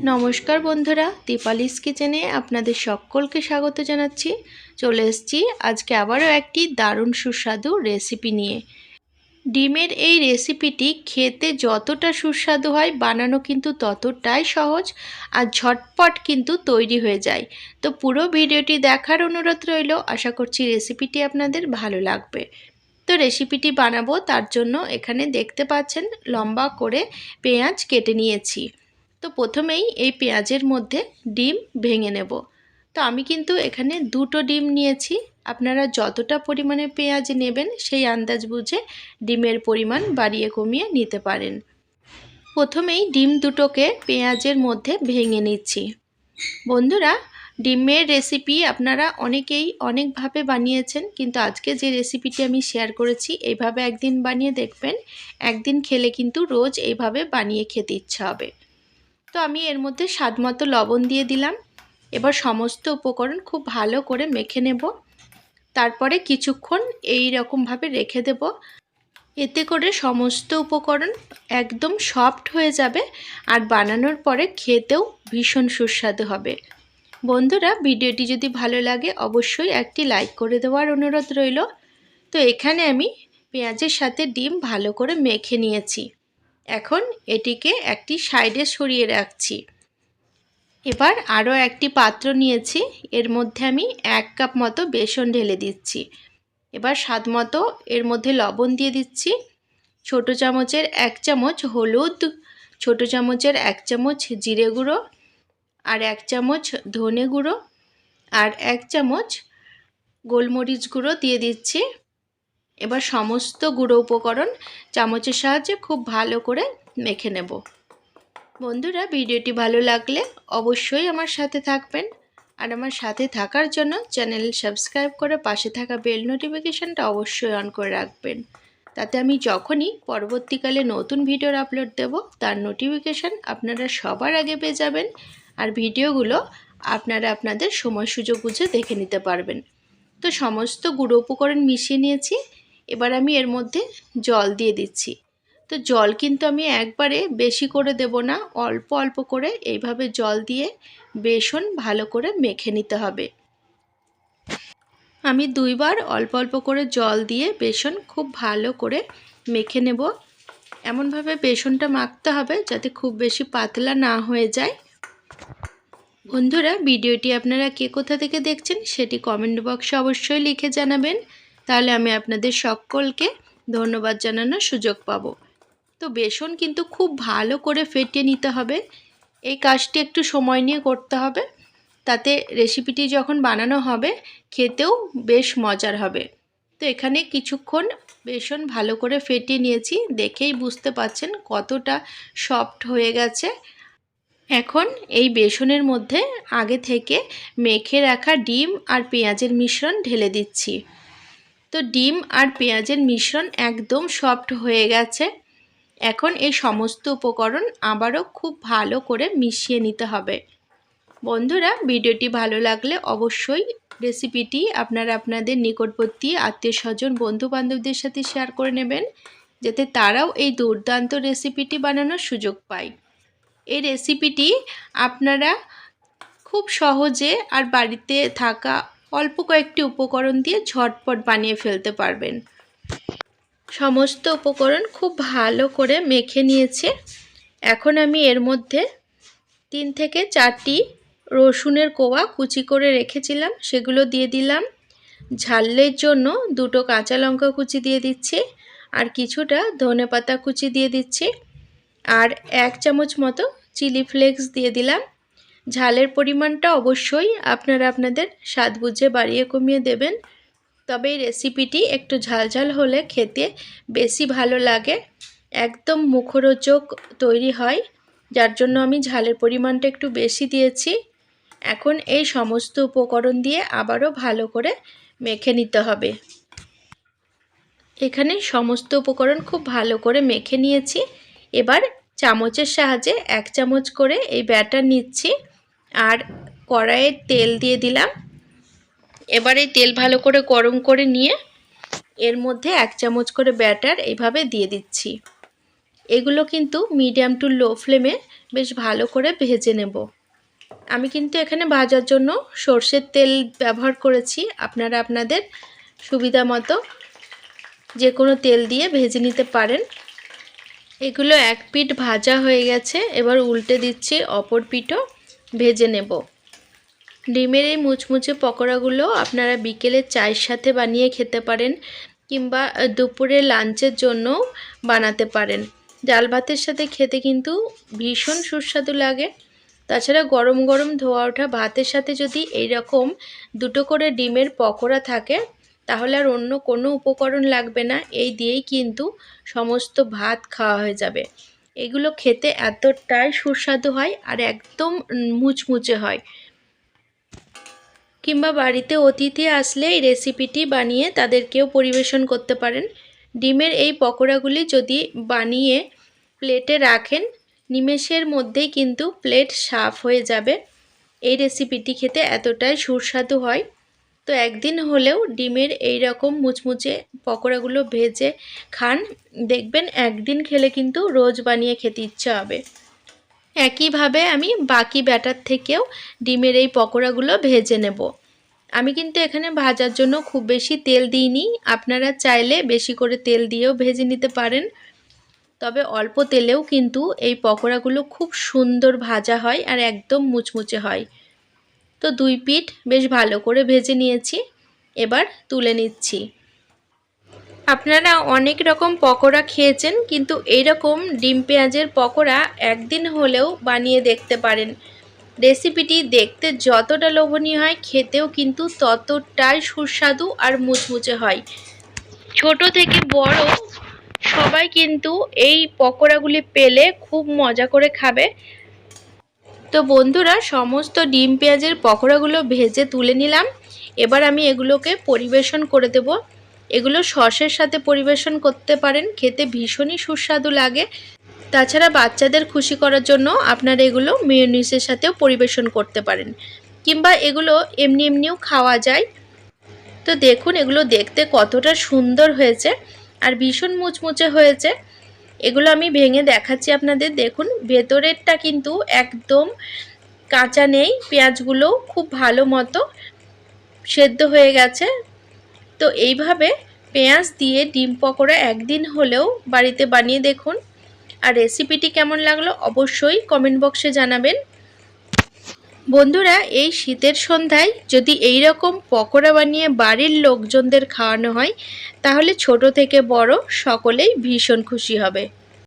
নমস্কার বন্ধুরা, দীপালিস কিচেনে আপনাদের সকলকে স্বাগত জানাচ্ছি। চলে এসেছি আজকে আবারও একটি দারুণ সুস্বাদু রেসিপি নিয়ে। ডিমের এই রেসিপিটি খেতে যতটা সুস্বাদু হয়, বানানো কিন্তু ততটাই সহজ আর ঝটপট কিন্তু তৈরি হয়ে যায়। তো পুরো ভিডিওটি দেখার অনুরোধ রইল। আশা করছি রেসিপিটি আপনাদের ভালো লাগবে। তো রেসিপিটি বানাবো, তার জন্য এখানে দেখতে পাচ্ছেন লম্বা করে পেঁয়াজ কেটে নিয়েছি। তো প্রথমেই এই পেঁয়াজের মধ্যে ডিম ভেঙে নেব। তো আমি কিন্তু এখানে দুটো ডিম নিয়েছি। আপনারা যতটা পরিমাণে পেঁয়াজ নেবেন সেই আন্দাজ বুঝে ডিমের পরিমাণ বাড়িয়ে কমিয়ে নিতে পারেন। প্রথমেই ডিম দুটোকে পেঁয়াজের মধ্যে ভেঙে নিচ্ছি। বন্ধুরা, ডিমের রেসিপি আপনারা অনেকেই অনেকভাবে বানিয়েছেন, কিন্তু আজকে যে রেসিপিটি আমি শেয়ার করেছি এইভাবে একদিন বানিয়ে দেখবেন। একদিন খেলে কিন্তু রোজ এইভাবে বানিয়ে খেতে ইচ্ছা হবে। তো আমি এর মধ্যে স্বাদমতো লবণ দিয়ে দিলাম। এবার সমস্ত উপকরণ খুব ভালো করে মেখে নেব। তারপরে কিছুক্ষণ এই রকমভাবে রেখে দেব। এতে করে সমস্ত উপকরণ একদম সফট হয়ে যাবে আর বানানোর পরে খেতেও ভীষণ সুস্বাদু হবে। বন্ধুরা, ভিডিওটি যদি ভালো লাগে অবশ্যই একটি লাইক করে দেওয়ার অনুরোধ রইল। তো এখানে আমি পেঁয়াজের সাথে ডিম ভালো করে মেখে নিয়েছি। এখন এটিকে একটি সাইডে সরিয়ে রাখছি। এবার আরও একটি পাত্র নিয়েছি, এর মধ্যে আমি 1 কাপ মতো বেসন ঢেলে দিচ্ছি। এবার স্বাদ মতো এর মধ্যে লবণ দিয়ে দিচ্ছি। ছোট চামচের 1 চামচ হলুদ, ছোট চামচের 1 চামচ জিরে গুঁড়ো, আর 1 চামচ ধনে গুঁড়ো, আর 1 চামচ গোলমরিচ গুঁড়ো দিয়ে দিচ্ছি। এবার সমস্ত গুঁড়ো উপকরণ চামচের সাহায্যে খুব ভালো করে মেখে নেব। বন্ধুরা, ভিডিওটি ভালো লাগলে অবশ্যই আমার সাথে থাকবেন, আর আমার সাথে থাকার জন্য চ্যানেল সাবস্ক্রাইব করে পাশে থাকা বেল নোটিফিকেশানটা অবশ্যই অন করে রাখবেন। তাতে আমি যখনই পরবর্তীকালে নতুন ভিডিওর আপলোড দেব তার নোটিফিকেশান আপনারা সবার আগে পেয়ে যাবেন, আর ভিডিওগুলো আপনারা আপনাদের সময় সুযোগ বুঝে দেখে নিতে পারবেন। তো সমস্ত গুঁড়ো উপকরণ মিশিয়ে নিয়েছি। এবার আমি এর মধ্যে জল দিয়ে দিচ্ছি। তো জল কিন্তু আমি একবারে বেশি করে দেব না, অল্প অল্প করে এইভাবে জল দিয়ে বেসন ভালো করে মেখে নিতে হবে। আমি 2 বার অল্প অল্প করে জল দিয়ে বেসন খুব ভালো করে মেখে নেব। এমনভাবে বেসনটা মাখতে হবে যাতে খুব বেশি পাতলা না হয়ে যায়। বন্ধুরা, ভিডিওটি আপনারা কে কোথা থেকে দেখছেন সেটি কমেন্ট বক্সে অবশ্যই লিখে জানাবেন, তাহলে আমি আপনাদের সকলকে ধন্যবাদ জানানোর সুযোগ পাব। তো বেসন কিন্তু খুব ভালো করে ফেটিয়ে নিতে হবে। এই কাজটি একটু সময় নিয়ে করতে হবে, তাতে রেসিপিটি যখন বানানো হবে খেতেও বেশ মজার হবে। তো এখানে কিছুক্ষণ বেসন ভালো করে ফেটিয়ে নিয়েছি, দেখেই বুঝতে পাচ্ছেন কতটা সফট হয়ে গেছে। এখন এই বেসনের মধ্যে আগে থেকে মেখে রাখা ডিম আর পেঁয়াজের মিশ্রণ ঢেলে দিচ্ছি। তো ডিম আর পেঁয়াজের মিশ্রণ একদম সফট হয়ে গেছে। এখন এই সমস্ত উপকরণ আবারও খুব ভালো করে মিশিয়ে নিতে হবে। বন্ধুরা, ভিডিওটি ভালো লাগলে অবশ্যই রেসিপিটি আপনারা আপনাদের নিকটবর্তী আত্মীয়স্বজন বন্ধু বান্ধবদের সাথে শেয়ার করে নেবেন, যাতে তারাও এই দুর্দান্ত রেসিপিটি বানানোর সুযোগ পায়। এই রেসিপিটি আপনারা খুব সহজে আর বাড়িতে থাকা অল্প কয়েকটি উপকরণ দিয়ে ঝটপট বানিয়ে ফেলতে পারবেন। সমস্ত উপকরণ খুব ভালো করে মেখে নিয়েছে। এখন আমি এর মধ্যে 3 থেকে 4টি রসুনের কোয়া কুচি করে রেখেছিলাম সেগুলো দিয়ে দিলাম। ঝালের জন্য 2টো কাঁচা লঙ্কা কুচি দিয়ে দিচ্ছি, আর কিছুটা ধনেপাতা কুচি দিয়ে দিচ্ছি, আর 1 চামচ মতো চিলি ফ্লেক্স দিয়ে দিলাম। ঝালের পরিমাণটা অবশ্যই আপনারা আপনাদের স্বাদ বুঝে বাড়িয়ে কমিয়ে দেবেন, তবে এই রেসিপিটি একটু ঝালঝাল হলে খেতে বেশি ভালো লাগে, একদম মুখরোচক তৈরি হয়, যার জন্য আমি ঝালের পরিমাণটা একটু বেশি দিয়েছি। এখন এই সমস্ত উপকরণ দিয়ে আবারও ভালো করে মেখে নিতে হবে। এখানে সমস্ত উপকরণ খুব ভালো করে মেখে নিয়েছি। এবার চামচের সাহায্যে 1 চামচ করে এই ব্যাটার নিচ্ছি, আর কড়াইয়ে তেল দিয়ে দিলাম। এবার এই তেল ভালো করে গরম করে নিয়ে এর মধ্যে 1 চামচ করে ব্যাটার এইভাবে দিয়ে দিচ্ছি। এগুলো কিন্তু মিডিয়াম টু লো ফ্লেমে বেশ ভালো করে ভেজে নেব। আমি কিন্তু এখানে ভাজার জন্য সর্ষের তেল ব্যবহার করেছি। আপনারা আপনাদের সুবিধা মতো যে কোনো তেল দিয়ে ভেজে নিতে পারেন। এগুলো এক পিঠ ভাজা হয়ে গেছে, এবার উল্টে দিচ্ছি, অপর পিঠও ভেজে নেব। ডিমের এই মুচমুচে পকোড়াগুলো আপনারা বিকেলে চায়ের সাথে বানিয়ে খেতে পারেন, কিংবা দুপুরে লাঞ্চের জন্য বানাতে পারেন। ডাল ভাতের সাথে খেতে কিন্তু ভীষণ সুস্বাদু লাগে। তাছাড়া গরম গরম ধোয়া ওঠা ভাতের সাথে যদি এই রকম দুটো করে ডিমের পকোড়া থাকে, তাহলে আর অন্য কোনো উপকরণ লাগবে না, এই দিয়েই কিন্তু সমস্ত ভাত খাওয়া হয়ে যাবে। এগুলো খেতে এতটাই সুস্বাদু হয় আর একদম মুচমুচে হয়। কিংবা বাড়িতে অতিথি আসলে এই রেসিপিটি বানিয়ে তাদেরকেও পরিবেশন করতে পারেন। ডিমের এই পকোড়াগুলি যদি বানিয়ে প্লেটে রাখেন, নিমেষের মধ্যেই কিন্তু প্লেট সাফ হয়ে যাবে। এই রেসিপিটি খেতে এতটাই সুস্বাদু হয়। তো একদিন হলেও ডিমের এই রকম মুচমুচে পকোড়াগুলো ভেজে খান, দেখবেন একদিন খেলে কিন্তু রোজ বানিয়ে খেতে ইচ্ছা হবে। একইভাবে আমি বাকি ব্যাটার থেকেও ডিমের এই পকোড়াগুলো ভেজে নেব। আমি কিন্তু এখানে ভাজার জন্য খুব বেশি তেল দিইনি, আপনারা চাইলে বেশি করে তেল দিয়েও ভেজে নিতে পারেন। তবে অল্প তেলেও কিন্তু এই পকোড়াগুলো খুব সুন্দর ভাজা হয় আর একদম মুচমুচে হয়। তো দুই পিঠ বেশ ভালো করে ভেজে নিয়েছি, এবার তুলে নিচ্ছি। আপনারা অনেক রকম পকোড়া খেয়েছেন, কিন্তু এই রকম ডিম পেঁয়াজের পকোড়া একদিন হলেও বানিয়ে দেখতে পারেন। রেসিপিটি দেখতে যতটা লোভনীয় হয়, খেতেও কিন্তু ততটাই সুস্বাদু আর মুচমুচে হয়। ছোট থেকে বড় সবাই কিন্তু এই পকোড়াগুলি পেলে খুব মজা করে খাবে। তো বন্ধুরা, সমস্ত ডিম পেঁয়াজের পকোড়াগুলো ভেজে তুলে নিলাম। এবার আমি এগুলোকে পরিবেশন করে দেব। এগুলো সসের সাথে পরিবেশন করতে পারেন, খেতে ভীষণই সুস্বাদু লাগে। তাছাড়া বাচ্চাদের খুশি করার জন্য আপনারা এগুলো মেয়োনিজের সাথেও পরিবেশন করতে পারেন, কিংবা এগুলো এমনি এমনিও খাওয়া যায়। তো দেখুন এগুলো দেখতে কতটা সুন্দর হয়েছে আর ভীষণ মুচমুচে হয়েছে। এগুলো আমি ভেঙে দেখাচ্ছি আপনাদের। দেখুন ভেতরেরটা কিন্তু একদম কাঁচা নেই, পেঁয়াজগুলো খুব ভালো মতো সেদ্ধ হয়ে গেছে। তো এইভাবে পেঁয়াজ দিয়ে ডিম পকোড়া একদিন হলেও বাড়িতে বানিয়ে দেখুন। আর রেসিপিটি কেমন লাগলো অবশ্যই কমেন্ট বক্সে জানাবেন। বন্ধুরা, এই শীতের সন্ধ্যায় যদি এই রকম পকোড়া বানিয়ে বাড়ির লোকজনদের খাওয়ানো হয়, তাহলে ছোট থেকে বড় সকলেই ভীষণ খুশি হবে।